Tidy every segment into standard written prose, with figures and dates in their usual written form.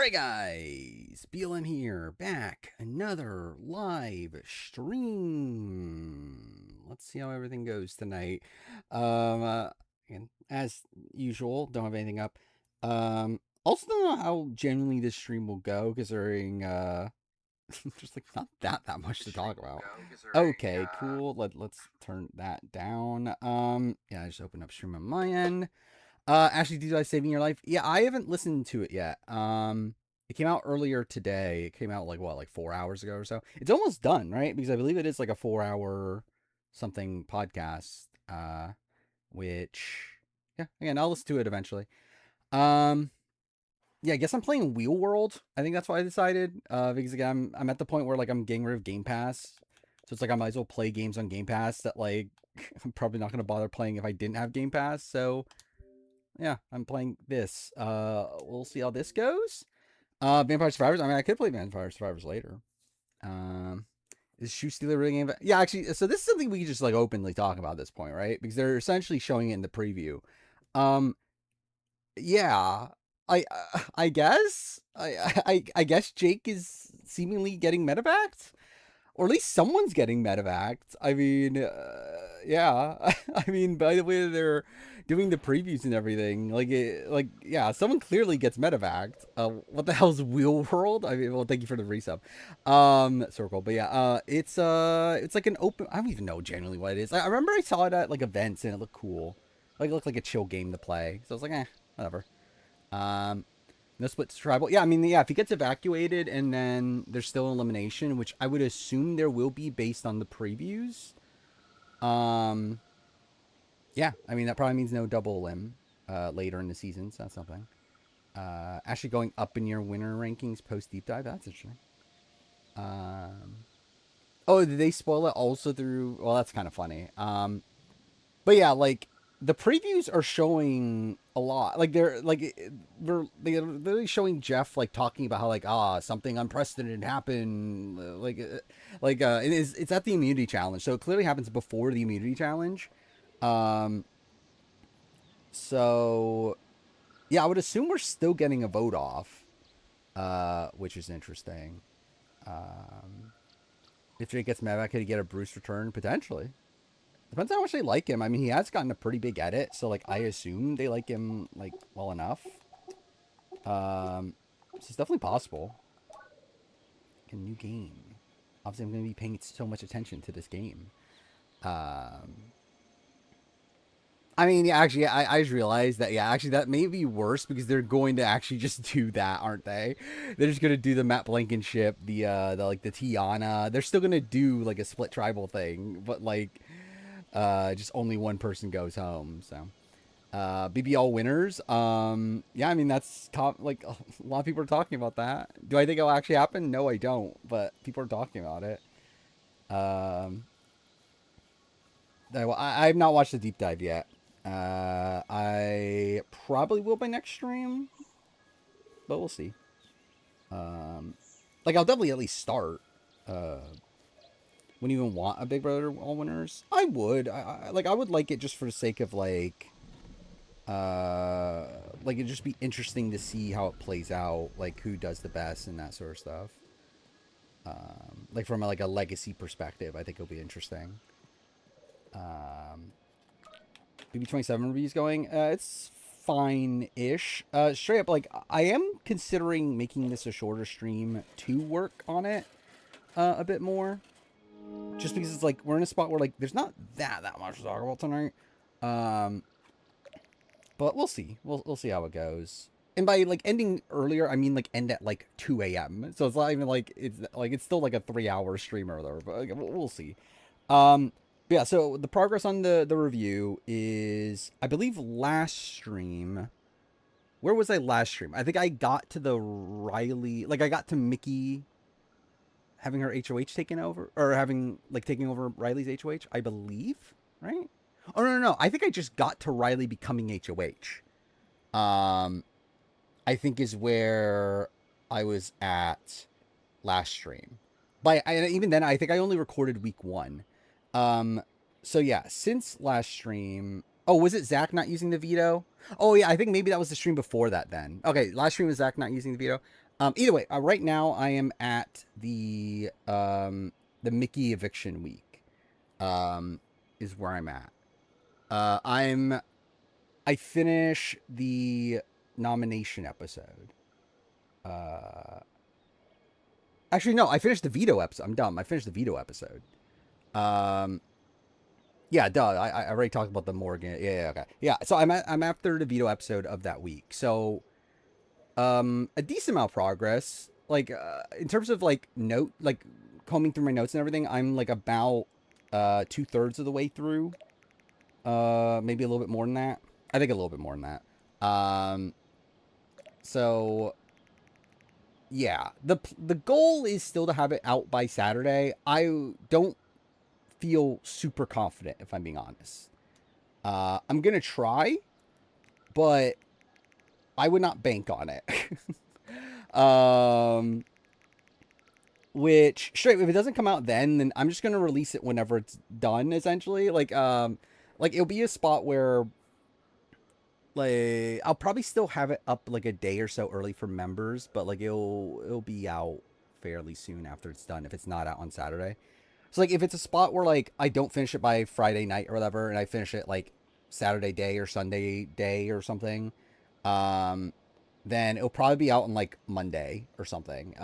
Alright guys, BLM here, back, another live stream. Let's see how everything goes tonight. And as usual, don't have anything up. Also don't know how genuinely this stream will go, considering, there's like not that much to talk about. Okay, cool, let's turn that down. Yeah, I just opened up stream on my end. Ashley, did I saving your life? Yeah, I haven't listened to it yet. It came out earlier today. It came out like what, like 4 hours ago or so. It's almost done, right? Because I believe it is like a 4 hour something podcast. Which, yeah, again, I'll listen to it eventually. Um, yeah, I guess I'm playing Wheel World. I think that's what I decided. Because again, I'm at the point where like I'm getting rid of Game Pass, so it's like I might as well play games on Game Pass that like I'm probably not gonna bother playing if I didn't have Game Pass. So yeah, I'm playing this. We'll see how this goes. Vampire Survivors. I mean, I could play Vampire Survivors later. Um, is Shoe Stealer really game? Yeah, actually, so this is something we can just like openly talk about at this point, right? Because they're essentially showing it in the preview. Um, yeah, I guess I guess Jake is seemingly getting medevaced, or at least someone's getting medevaced. I mean, yeah. I mean, by the way they're doing the previews and everything, yeah, someone clearly gets medevaced. What the hell's Wheel World? I mean, well, thank you for the resub, Circle. But yeah, it's like an open. I don't even know genuinely what it is. I remember I saw it at like events and it looked cool. Like it looked like a chill game to play. So I was like, whatever. Um, no splits tribal. Yeah, I mean, yeah, if he gets evacuated and then there's still an elimination, which I would assume there will be based on the previews. Um, yeah, I mean, that probably means no double elim later in the season, so that's something. Actually going up in your winner rankings post deep dive, that's interesting. Um, oh, did they spoil it also through? Well, that's kind of funny. But yeah, like the previews are showing a lot. Like they're literally showing Jeff like talking about how like something unprecedented happened. It's at the immunity challenge, so it clearly happens before the immunity challenge. Um, so yeah, I would assume we're still getting a vote off, which is interesting. Um, if Jake gets Mavic, could he get a Bruce return potentially? Depends on how much they like him. I mean, he has gotten a pretty big edit, so like I assume they like him like well enough. So it's definitely possible. A new game. Obviously, I'm going to be paying so much attention to this game. Um, I mean, yeah, actually, I just realized that. Yeah, actually, that may be worse because they're going to actually just do that, aren't they? They're just going to do the Matt Blankenship, the like the Tiana. They're still going to do like a split tribal thing, but like just only one person goes home. So BBL winners. Yeah, I mean that's top. Like a lot of people are talking about that. Do I think it'll actually happen? No, I don't. But people are talking about it. Um, I've not watched the deep dive yet. I probably will by next stream, but we'll see. Um, like I'll definitely at least start. Uh, wouldn't even want a Big Brother All Winners. I would. I would like it just for the sake of like it'd just be interesting to see how it plays out, like who does the best and that sort of stuff. Like from like a legacy perspective, I think it'll be interesting. Um, BB27 reviews going. It's fine-ish. Straight up, like I am considering making this a shorter stream to work on it a bit more, just because it's like we're in a spot where like there's not that much to talk about tonight. Um, But we'll see. We'll see how it goes. And by like ending earlier, I mean like end at like 2 a.m. So it's not even like it's still like a 3 hour stream earlier. But like, we'll see. But yeah. So the progress on the review is, I believe, last stream. Where was I last stream? I think I got to the Riley. Like I got to Mickey having her HOH taken over, or having like taking over Riley's HOH. I believe, right? Oh no. I think I just got to Riley becoming HOH. I think is where I was at last stream. Even then, I think I only recorded week one. Um, so yeah, since last stream. Oh, was it Zach not using the veto? Oh yeah, I think maybe that was the stream before that. Then okay, last stream was Zach not using the veto. Either way, right now I am at the Mickey eviction week. Is where I'm at. I finish the nomination episode. Uh, Actually, no, I finished the veto episode. I'm dumb. I finished the veto episode. Um, yeah, duh. I already talked about the Morgan. Yeah, okay. Yeah, so I'm after the veto episode of that week. So a decent amount of progress. Like in terms of like combing through my notes and everything, I'm like about 2/3 of the way through. Maybe a little bit more than that. I think a little bit more than that. So yeah, the goal is still to have it out by Saturday. I don't feel super confident if I'm being honest. I'm gonna try, but I would not bank on it. um, which straight if it doesn't come out then I'm just gonna release it whenever it's done. Essentially, like it'll be a spot where like I'll probably still have it up like a day or so early for members, but like it'll be out fairly soon after it's done if it's not out on Saturday. So like if it's a spot where like I don't finish it by Friday night or whatever, and I finish it like Saturday day or Sunday day or something, um, then it'll probably be out on like Monday or something.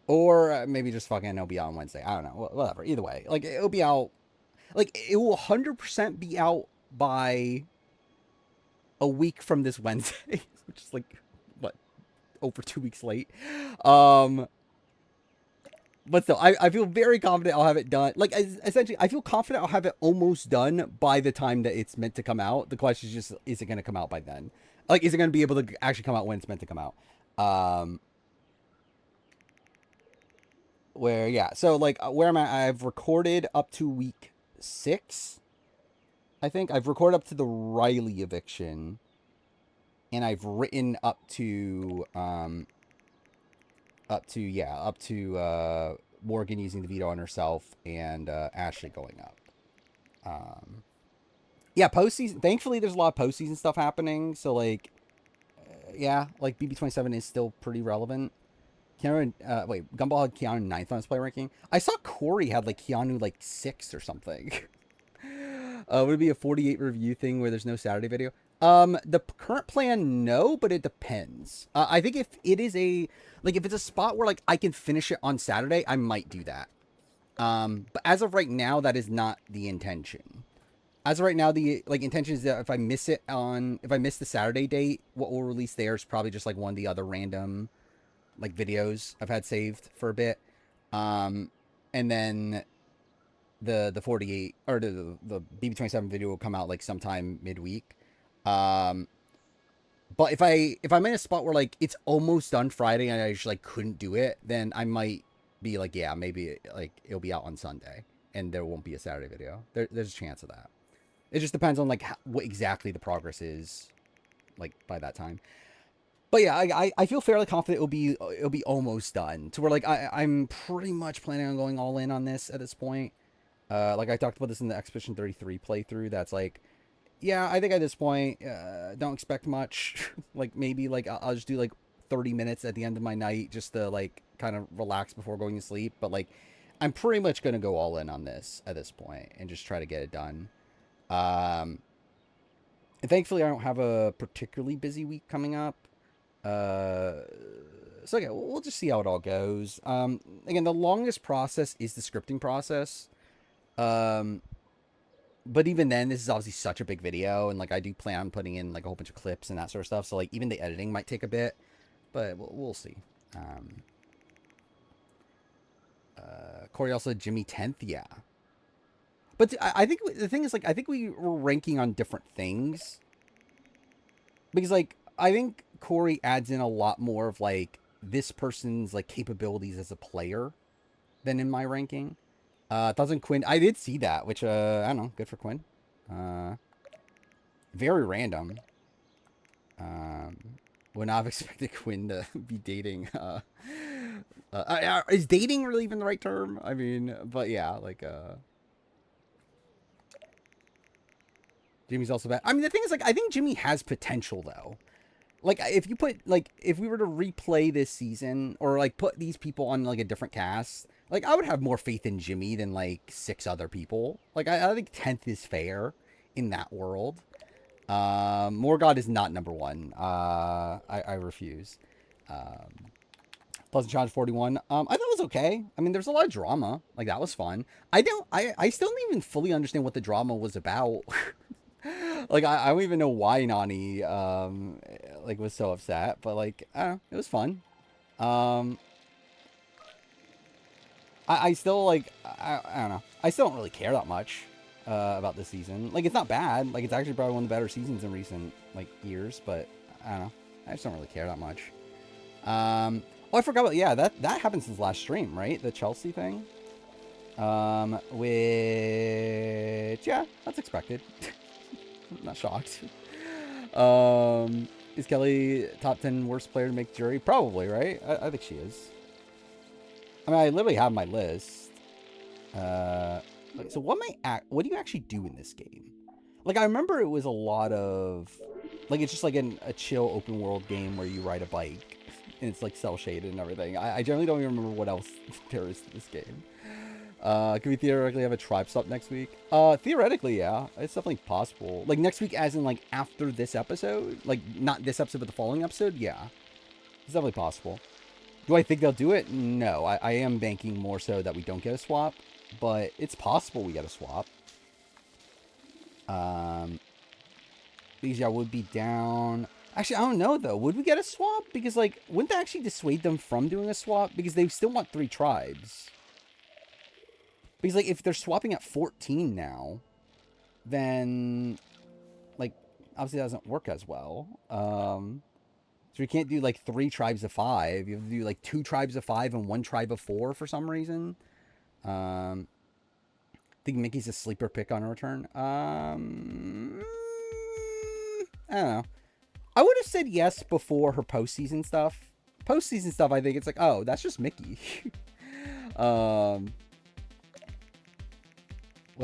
Or maybe just fucking it'll be out on Wednesday. I don't know. Whatever. Either way, like it'll be out. Like it will 100% be out by a week from this Wednesday, which is like what over 2 weeks late. Um, but still, I feel very confident I'll have it done. Like essentially, I feel confident I'll have it almost done by the time that it's meant to come out. The question is just, is it going to come out by then? Like, is it going to be able to actually come out when it's meant to come out? Where yeah, so like where I'm at, I've recorded up to week 6. I think I've recorded up to the Riley eviction, and I've written up to Morgan using the veto on herself and Ashley going up. Yeah, postseason. Thankfully, there's a lot of postseason stuff happening. So like, yeah, like BB27 is still pretty relevant. Keanu, Gumball had Keanu ninth on his play ranking. I saw Corey had like Keanu like 6th or something. Would it be a 48 review thing where there's no Saturday video? The current plan, no, but it depends. I think if it is if it's a spot where like I can finish it on Saturday, I might do that. But as of right now, that is not the intention. As of right now, the like intention is that if I miss the Saturday date, what we'll release there is probably just like one of the other random like videos I've had saved for a bit. And then the 48 or the BB27 video will come out like sometime midweek. But if I'm in a spot where like it's almost done Friday and I just like couldn't do it, then I might be like, yeah, maybe like it'll be out on Sunday and there won't be a Saturday video. There's a chance of that. It just depends on like what exactly the progress is like by that time. But yeah, I feel fairly confident it'll be almost done to where like I'm pretty much planning on going all in on this at this point. Like I talked about this in the Expedition 33 playthrough. That's like, yeah, I think at this point, don't expect much. Like maybe like I'll just do like 30 minutes at the end of my night just to like kind of relax before going to sleep. But like, I'm pretty much gonna go all in on this at this point and just try to get it done. And thankfully, I don't have a particularly busy week coming up. So yeah, we'll just see how it all goes. Again, the longest process is the scripting process. But even then, this is obviously such a big video, and like I do plan on putting in like a whole bunch of clips and that sort of stuff. So like even the editing might take a bit, but we'll see. Corey also said Jimmy 10th, yeah. But I think the thing is like I think we were ranking on different things because like I think Corey adds in a lot more of like this person's like capabilities as a player than in my ranking. Thoughts on Quinn? I did see that, which I don't know. Good for Quinn. Very random. Would not have expected Quinn to be dating. Is dating really even the right term? I mean, but yeah, like Jimmy's also bad. I mean, the thing is, like, I think Jimmy has potential though. like if you put like if we were to replay this season or like put these people on like a different cast, like I would have more faith in Jimmy than like 6 other people. Like I think 10th is fair in that world. Morgott is not number one. I refuse. Um, Pleasant Challenge 41. I thought it was okay. I mean, there's a lot of drama. Like that was fun. I still don't even fully understand what the drama was about. Like I don't even know why Nani like was so upset, but like I don't know, it was fun. Um, I still like I don't know. I still don't really care that much about this season. Like it's not bad. Like it's actually probably one of the better seasons in recent like years, but I don't know. I just don't really care that much. Oh, I forgot about yeah that happened since last stream, right? The Chelsea thing. Which yeah, that's expected. I'm not shocked. Is Kelly top 10 worst player to make jury? Probably, right? I think she is. I mean, I literally have my list. So what do you actually do in this game? Like, I remember it was a lot of, like, it's just like a chill open world game where you ride a bike and it's like cell shaded and everything. I generally don't even remember what else there is to this game. Can we theoretically have a tribe stop next week? Theoretically, yeah. It's definitely possible. Like, next week as in, like, after this episode? Like, not this episode, but the following episode? Yeah. It's definitely possible. Do I think they'll do it? No. I am banking more so that we don't get a swap. But it's possible we get a swap. These y'all would be down. Actually, I don't know, though. Would we get a swap? Because, like, wouldn't that actually dissuade them from doing a swap? Because they still want 3 tribes. Because, like, if they're swapping at 14 now, then, like, obviously that doesn't work as well. So we can't do, like, 3 tribes of 5. You have to do, like, 2 tribes of 5 and 1 tribe of 4 for some reason. I think Mickey's a sleeper pick on a return. I don't know. I would have said yes before her postseason stuff. Postseason stuff, I think it's like, oh, that's just Mickey. Would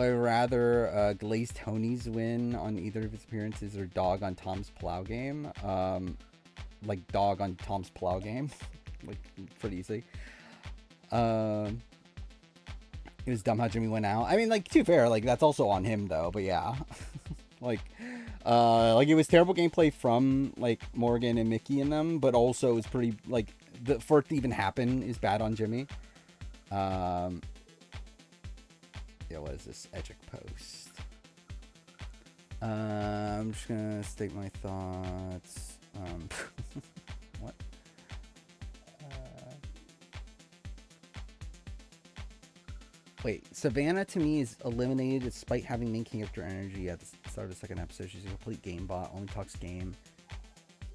I rather Glazed Tony's win on either of his appearances or dog on Tom's Plow game? Like dog on Tom's Plow game. Like, pretty easy. It was dumb how Jimmy went out. I mean, like, to be fair, like, that's also on him, though, but yeah. like it was terrible gameplay from, like, Morgan and Mickey and them, but also it was pretty, like, for it to even happen is bad on Jimmy. Yeah, what is this? Edgic post. I'm just gonna state my thoughts. What? Wait, Savannah to me is eliminated despite having main character energy at the start of the second episode. She's a complete game bot, only talks game.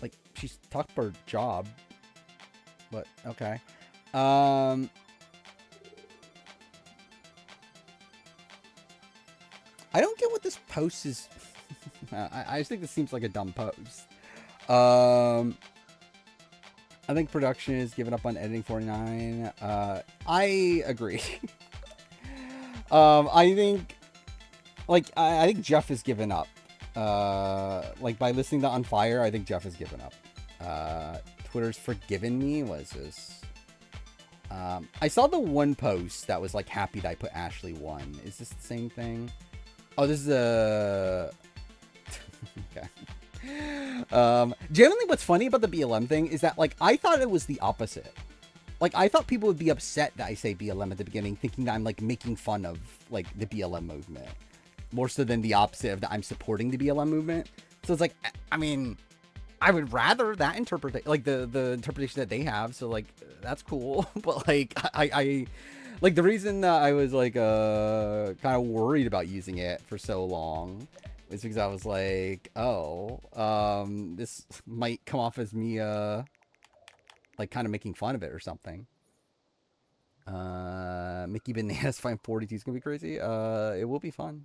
Like, she's talked for her job. But, okay. I don't get what this post is. I just think this seems like a dumb post. I think production is giving up on editing 49. I agree. I think, like, I think Jeff has given up. Like, by listening to On Fire, I think Jeff has given up. Twitter's forgiven me. What is this? I saw the one post that was like happy that I put Ashley 1. Is this the same thing? Oh, this is a... okay. Generally, what's funny about the BLM thing is that, like, I thought it was the opposite. Like, I thought people would be upset that I say BLM at the beginning, thinking that I'm, like, making fun of, like, the BLM movement. More so than the opposite of that I'm supporting the BLM movement. So it's like, I mean, I would rather that interpretation, like, the interpretation that they have. So, like, that's cool. But, like, I like, the reason that I was, like, kind of worried about using it for so long is because I was like, oh, this might come off as me, like, kind of making fun of it or something. Mickey Bananas find 42 is gonna be crazy. It will be fun.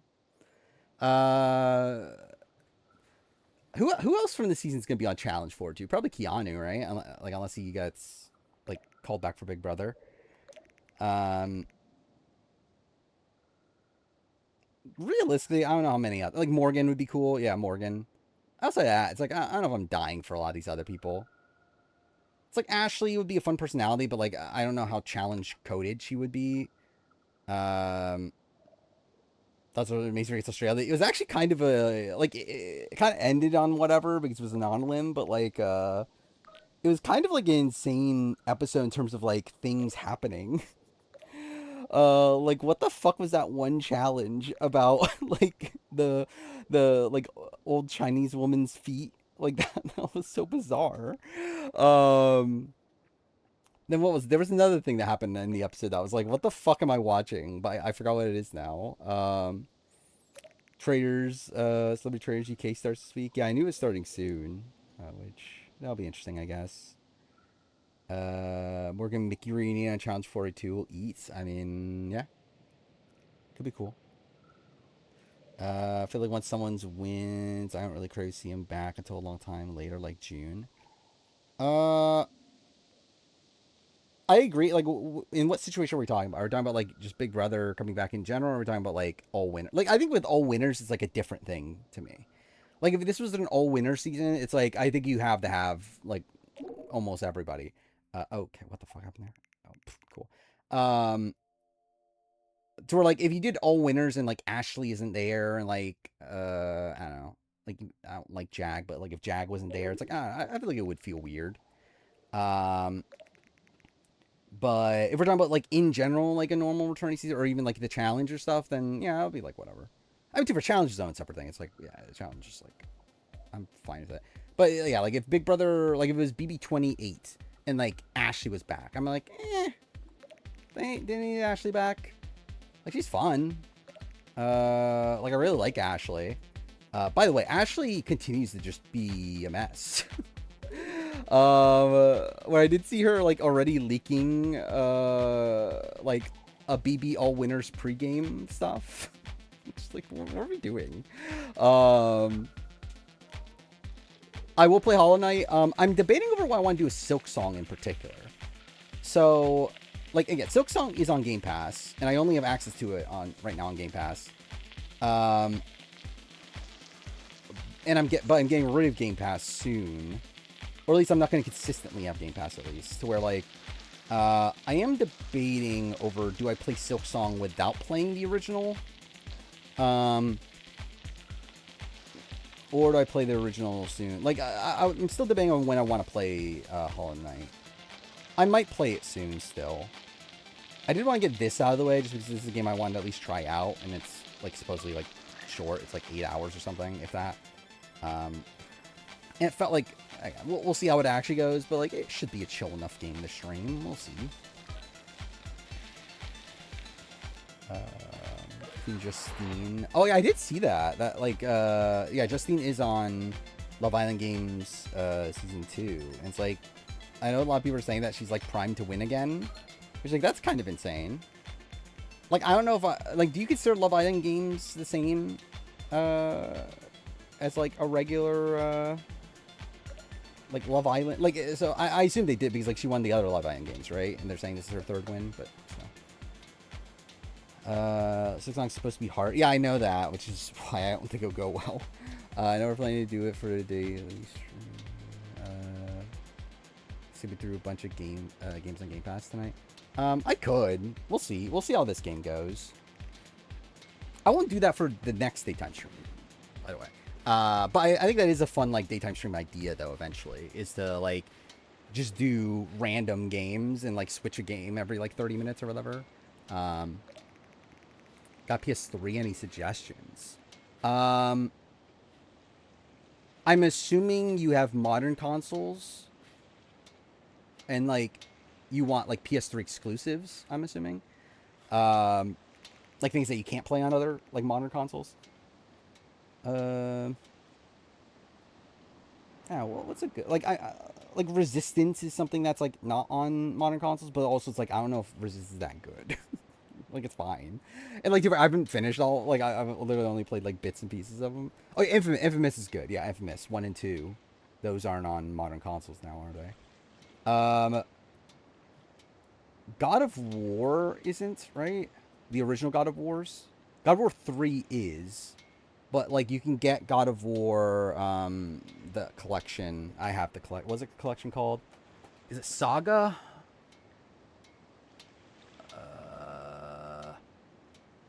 Who else from the season is gonna be on Challenge 42? Probably Keanu, right? Like, unless he gets, like, called back for Big Brother. Realistically, I don't know how many. Like, Morgan would be cool. Yeah, Morgan. I'll say that. It's like, I don't know if I'm dying for a lot of these other people. It's like Ashley would be a fun personality, but like, I don't know how challenge coded she would be. Um, that's what makes Race Australia. It was actually kind of a, like, it kind of ended on whatever because it was an on-limb, but like, it was kind of like an insane episode in terms of like things happening. Like what the fuck was that one challenge about like the like old Chinese woman's feet? Like that was so bizarre. Um then what was there was another thing that happened in the episode that was like, what the fuck am I watching? But I forgot what it is now. Traders, Celebrity Traders UK starts this week. Yeah, I knew it was starting soon. Which that'll be interesting, I guess. Morgan Mickey reunion on Challenge 42 eats. I mean, yeah, could be cool. I feel like once someone's wins, I don't really crave to see him back until a long time later, like June. Uh, I agree. Like, in what situation are we talking about? Are we talking about like just Big Brother coming back in general? Or are we talking about like all winner? Like, I think with all winners, it's like a different thing to me. Like, if this was an all winner season, it's like I think you have to have like almost everybody. Okay, what the fuck happened there? Oh, cool. To where like if you did all winners and like Ashley isn't there and like I don't know, like I don't like Jag, but like if Jag wasn't there, it's like I feel like it would feel weird. Um, but if we're talking about like in general, like a normal returning season or even like the challenger stuff, then yeah, I'll be like whatever. I would do for challenges though, a separate thing. It's like yeah, the challenge is like I'm fine with it. But yeah, like if Big Brother, like if it was BB28 and like Ashley was back, I'm like didn't need Ashley back. Like she's fun. Like I really like Ashley. By the way, Ashley continues to just be a mess. Where I did see her like already leaking like a BB All Winners pregame stuff. Just like what are we doing? Um, I will play Hollow Knight. I'm debating over what I want to do with Silk Song in particular. So, like again, Silk Song is on Game Pass, and I only have access to it on right now on Game Pass. Um, and I'm getting rid of Game Pass soon, or at least I'm not going to consistently have Game Pass at least to where like I am debating over do I play Silk Song without playing the original, or do I play the original soon? Like I'm still debating on when I want to play Hollow Knight. I might play it soon still. I did want to get this out of the way just because this is a game I wanted to at least try out, and it's like supposedly like short. It's like 8 hours or something, if that. And it felt like we'll see how it actually goes, but like it should be a chill enough game to stream. We'll see. Justine. Oh yeah, I did see that. That like yeah, Justine is on Love Island Games season 2, and it's like I know a lot of people are saying that she's like primed to win again. Which like that's kind of insane. Like I don't know if I like. Do you consider Love Island Games the same as like a regular like Love Island? Like so, I assume they did because like she won the other Love Island games, right? And they're saying this is her 3rd win, but so. Silk Song's supposed to be hard. Yeah, I know that, which is why I don't think it'll go well. I know we're planning to do it for a day at least. Sleeping through a bunch of games on Game Pass tonight. I could. We'll see. We'll see how this game goes. I won't do that for the next daytime stream, by the way. But I think that is a fun like daytime stream idea, though. Eventually, is to like just do random games and like switch a game every like 30 minutes or whatever. Got PS3? Any suggestions? I'm assuming you have modern consoles, and like you want like PS3 exclusives. I'm assuming, like things that you can't play on other like modern consoles. Yeah, well, what's a good like I like Resistance is something that's like not on modern consoles, but also it's like I don't know if Resistance is that good. Like it's fine, and like I haven't finished all like I've literally only played like bits and pieces of them. Oh, yeah, Infamous is good. Yeah, Infamous 1 and 2, those aren't on modern consoles now, are they? God of War isn't, right? The original God of Wars. God of War 3 is. But like you can get God of War, the collection. I have the collect. What's the collection called? Is it Saga?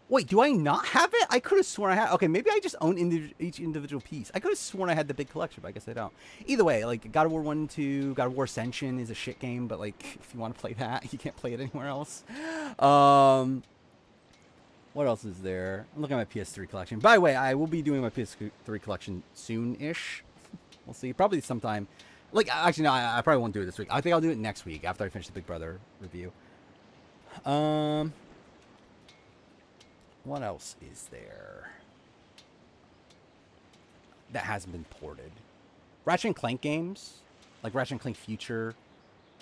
Wait, do I not have it? I could have sworn I had. Okay, maybe I just own each individual piece. I could have sworn I had the big collection, but I guess I don't. Either way, like God of War 1 and 2, God of War Ascension is a shit game, but like if you want to play that, you can't play it anywhere else. What else is there? I'm looking at my PS3 collection. By the way, I will be doing my PS3 collection soon-ish. We'll see. Probably sometime. Like, actually, no, I probably won't do it this week. I think I'll do it next week after I finish the Big Brother review. What else is there that hasn't been ported? Ratchet and Clank games, like Ratchet and Clank Future.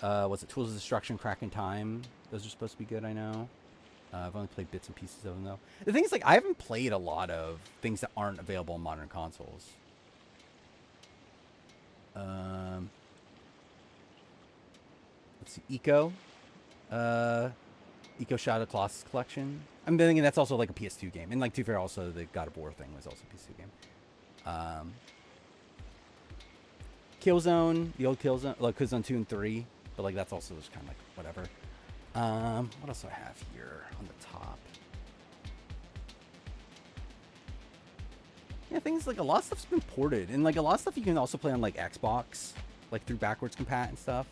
Was it Tools of Destruction, Crack in Time? Those are supposed to be good, I know. I've only played bits and pieces of them, though. The thing is, like, I haven't played a lot of things that aren't available on modern consoles. Let's see, Eco. Eco Shadow Colossus Collection. I'm thinking that's also like a PS2 game. And like, to be fair, also the God of War thing was also a PS2 game. Killzone, the old Killzone, like Killzone 2 and 3. But like, that's also just kind of like, whatever. What else do I have here on the top? Yeah, things like a lot of stuff's been ported. And like a lot of stuff you can also play on like Xbox, like through backwards compat and stuff.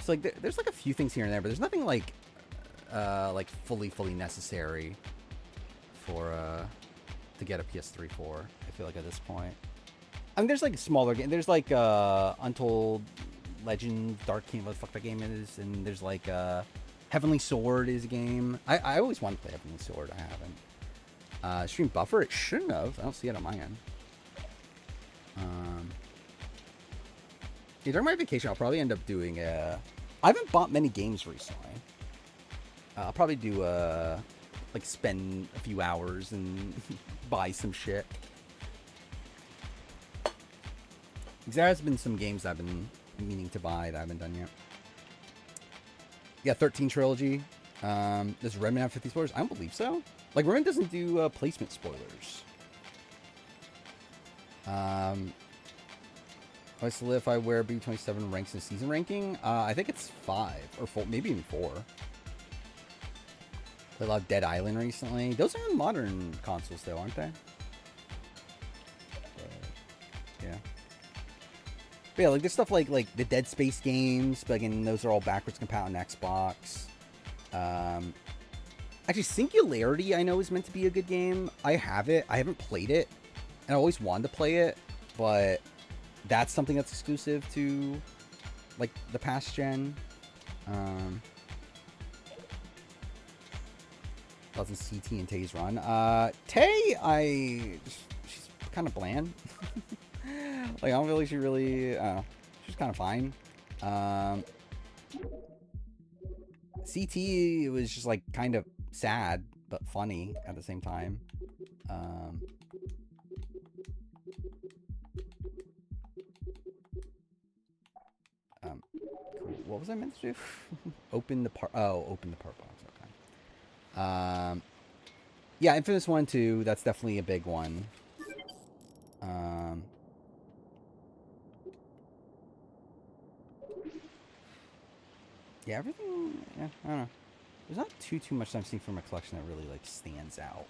So like, there's like a few things here and there, but there's nothing like fully necessary for to get a PS3 for. I feel like at this point. I mean, there's like smaller games. There's like Untold Legend, Dark King, what the fuck that game is, and there's like Heavenly Sword is a game. I always wanted to play Heavenly Sword. I haven't. Stream Buffer, it shouldn't have. I don't see it on my end. Yeah, during my vacation, I'll probably end up doing I haven't bought many games recently. I'll probably do like spend a few hours and buy some shit. Because there has been some games I've been meaning to buy that I haven't done yet. Yeah, 13 Trilogy. Does Redmond have 50 spoilers? I don't believe so. Like, Redmond doesn't do placement spoilers. I solidify where B27 ranks in season ranking. I think it's 5 or 4, maybe even 4. Played a lot of Dead Island recently. Those are on modern consoles, though, aren't they? Yeah. But yeah, like there's stuff like the Dead Space games, but again, those are all backwards compatible on Xbox. Actually, Singularity I know is meant to be a good game. I have it. I haven't played it, and I always wanted to play it, but that's something that's exclusive to like the past gen. Doesn't CT and Tay's run. Tay, she's kind of bland. Like, I don't feel like she really, she's kind of fine. CT, it was just, like, kind of sad, but funny at the same time. Cool. What was I meant to do? Open the part box, okay. Yeah, Infamous 1 and 2, that's definitely a big one. Yeah, everything, yeah, I don't know. There's not too much I'm seeing from a collection that really, like, stands out.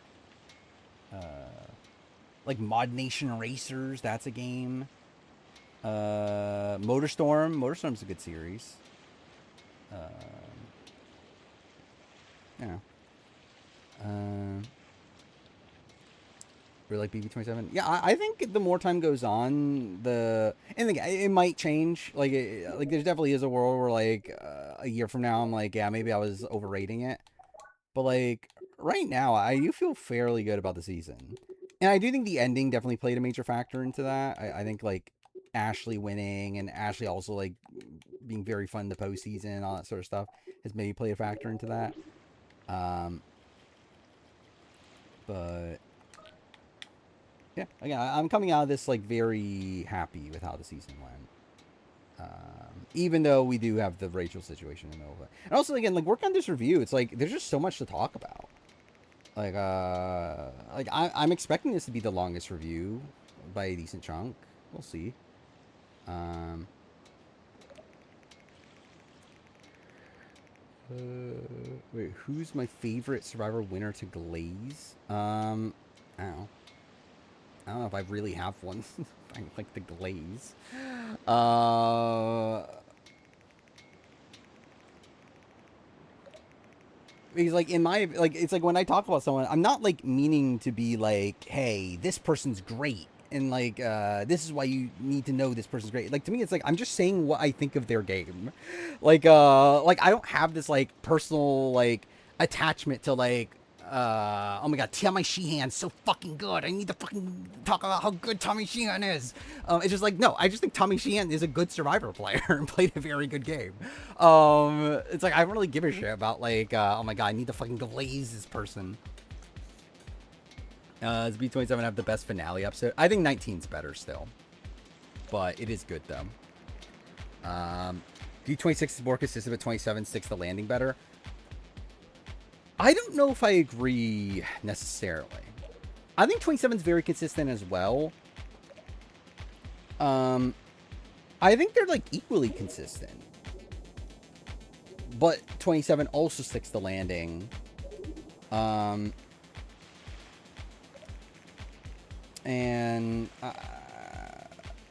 Like, Mod Nation Racers, that's a game. Motorstorm. Motorstorm's a good series. You know. Really like BB27. Yeah, I think the more time goes on, and again, it might change. Like, like there definitely is a world where like a year from now, I'm like, yeah, maybe I was overrating it. But like right now, I do feel fairly good about the season, and I do think the ending definitely played a major factor into that. I think like Ashley winning and Ashley also like being very fun in the postseason, all that sort of stuff has maybe played a factor into that. But yeah, again, I'm coming out of this like very happy with how the season went. Even though we do have the Rachel situation in the middle of it. And also, again, like working on this review, it's like there's just so much to talk about. I'm expecting this to be the longest review by a decent chunk. We'll see. Um, wait, who's my favorite Survivor winner to glaze? I don't know. I don't know if I really have one. I like the glaze. Uh, because like in my like it's like when I talk about someone, I'm not like meaning to be like, hey, this person's great. And like this is why you need to know this person's great. Like to me it's like I'm just saying what I think of their game. Like I don't have this like personal like attachment to like oh my god, Tommy Sheehan's so fucking good. I need to fucking talk about how good Tommy Sheehan is. It's just like, no, I just think Tommy Sheehan is a good Survivor player and played a very good game. It's like, I don't really give a shit about like, oh my god, I need to fucking glaze this person. Does B27 have the best finale episode? I think 19's better still. But it is good though. B26 is more consistent, but 27 sticks the landing better. I don't know if I agree necessarily. I think 27 is very consistent as well. I think they're like equally consistent. But 27 also sticks the landing. And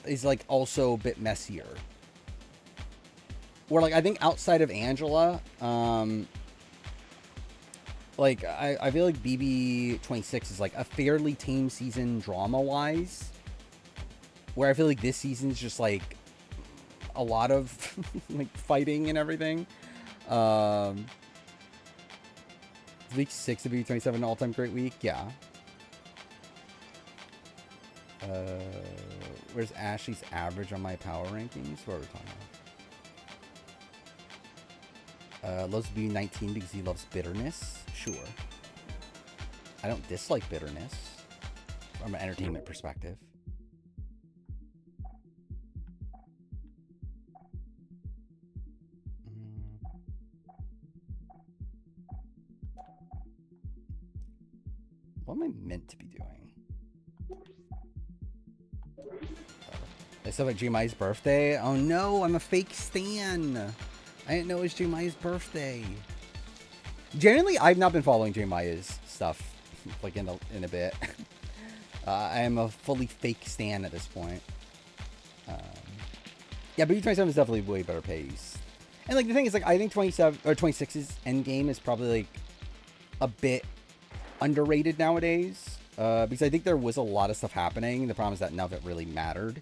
is like also a bit messier. Where like I think outside of Angela, like I feel like BB26 is like a fairly tame season drama wise. Where I feel like this season's just like a lot of like fighting and everything. Week 6 of BB27 all-time great week, yeah. Where's Ashley's average on my power rankings? What are we talking about? Loves B19 because he loves bitterness. Sure. I don't dislike bitterness from an entertainment perspective. What am I meant to be doing? It's about G-Mai's birthday? Oh no, I'm a fake stan. I didn't know it was J-Maya's birthday. Generally, I've not been following J-Maya's stuff like in a bit. I am a fully fake stan at this point. Yeah, but U27 is definitely way better paced. And like the thing is, like I think 27 or 26's endgame is probably like a bit underrated nowadays. Because I think there was a lot of stuff happening. The problem is that none of it really mattered.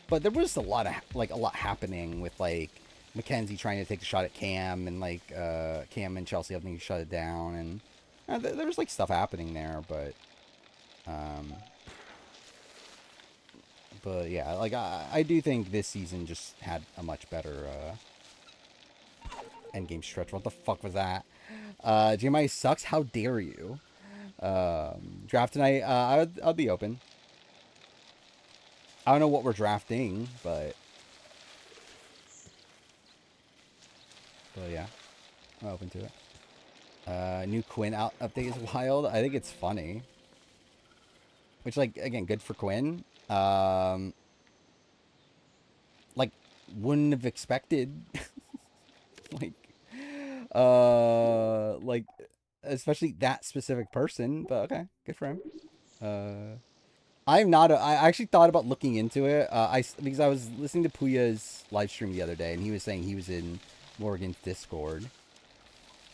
But there was a lot happening with like Mackenzie trying to take a shot at Cam and like Cam and Chelsea having to shut it down, and there was like stuff happening there, but yeah, like I do think this season just had a much better endgame stretch. What the fuck was that? GMI sucks. How dare you? Draft tonight. I'll be open. I don't know what we're drafting, but yeah, I'm open to it. New Quinn update is wild. I think it's funny. Which, like, again, good for Quinn. Like, wouldn't have expected. like, especially that specific person. But okay, good for him. I actually thought about looking into it. Because I was listening to Puya's live stream the other day, and he was saying he was in Morgan's Discord.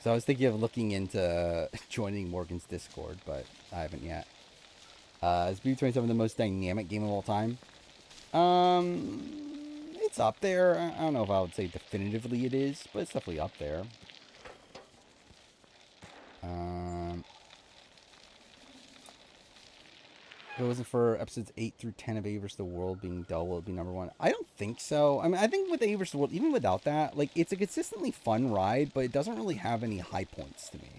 So I was thinking of looking into joining Morgan's Discord, but I haven't yet. Is BB27 the most dynamic game of all time? It's up there. I don't know if I would say definitively it is, but it's definitely up there. If it wasn't for episodes 8 through 10 of A vs. the World being dull, it would be #1. I don't think so. I mean, I think with A vs. the World, even without that, like, it's a consistently fun ride, but it doesn't really have any high points to me.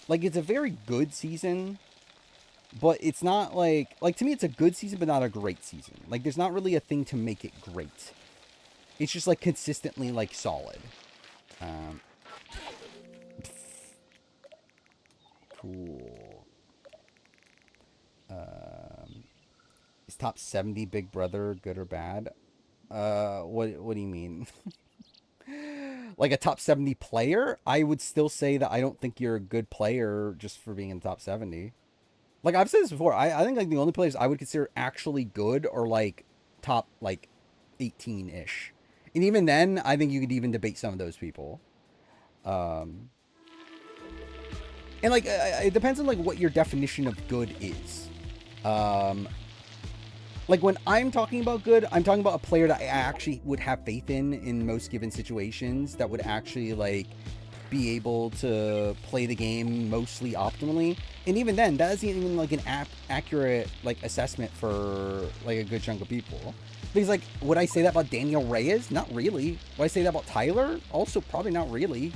Like, it's a very good season, but it's not like, to me, it's a good season, but not a great season. Like, there's not really a thing to make it great. It's just, like, consistently, like, solid. Cool. Is top 70 Big Brother good or bad? What do you mean? Like a top 70 player? I would still say that I don't think you're a good player just for being in the top 70. Like I've said this before, I think like the only players I would consider actually good are like top like 18-ish. And even then, I think you could even debate some of those people. Um, and like it depends on like what your definition of good is. Um, like when I'm talking about good, I'm talking about a player that I actually would have faith in most given situations that would actually like be able to play the game mostly optimally. And even then, that isn't even like an accurate like assessment for like a good chunk of people. Because like, would I say that about Daniel Reyes? Not really. Would I say that about Tyler? Also, probably not really.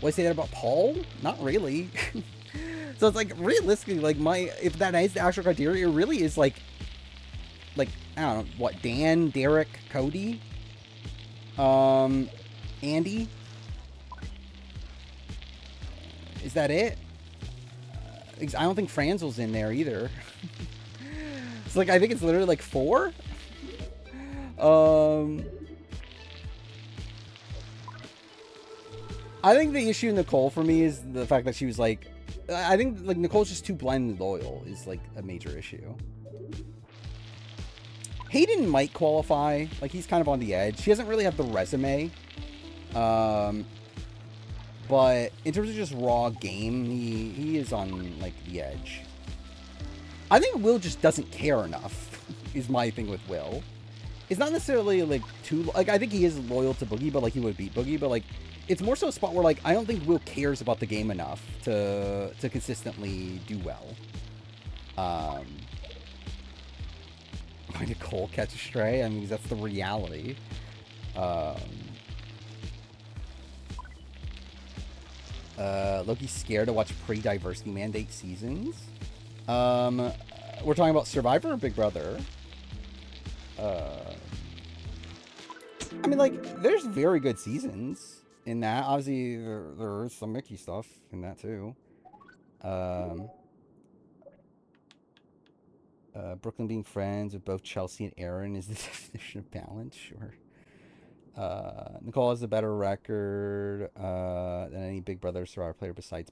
Would I say that about Paul? Not really. So it's like realistically, like my if that is the actual criteria, it really is like I don't know what Dan, Derek, Cody, Andy. Is that it? I don't think Franzel's in there either. It's like I think it's literally like 4. I think the issue Nicole for me is the fact that she was like, I think like Nicole's just too blindly loyal is like a major issue. Hayden might qualify. Like he's kind of on the edge. He doesn't really have the resume. But in terms of just raw game, he is on like the edge. I think Will just doesn't care enough. Is my thing with Will. It's not necessarily like too like I think he is loyal to Boogie, but like he would beat Boogie, but like it's more so a spot where like I don't think Will cares about the game enough to consistently do well. Why did Cole catch a stray? I mean, that's the reality. Loki's scared to watch pre-diversity mandate seasons. We're talking about Survivor or Big Brother? I mean, like, there's very good seasons in that. Obviously, there is some Mickey stuff in that, too. Brooklyn being friends with both Chelsea and Aaron is the definition of balance, sure. Nicole has a better record than any Big Brother Survivor player besides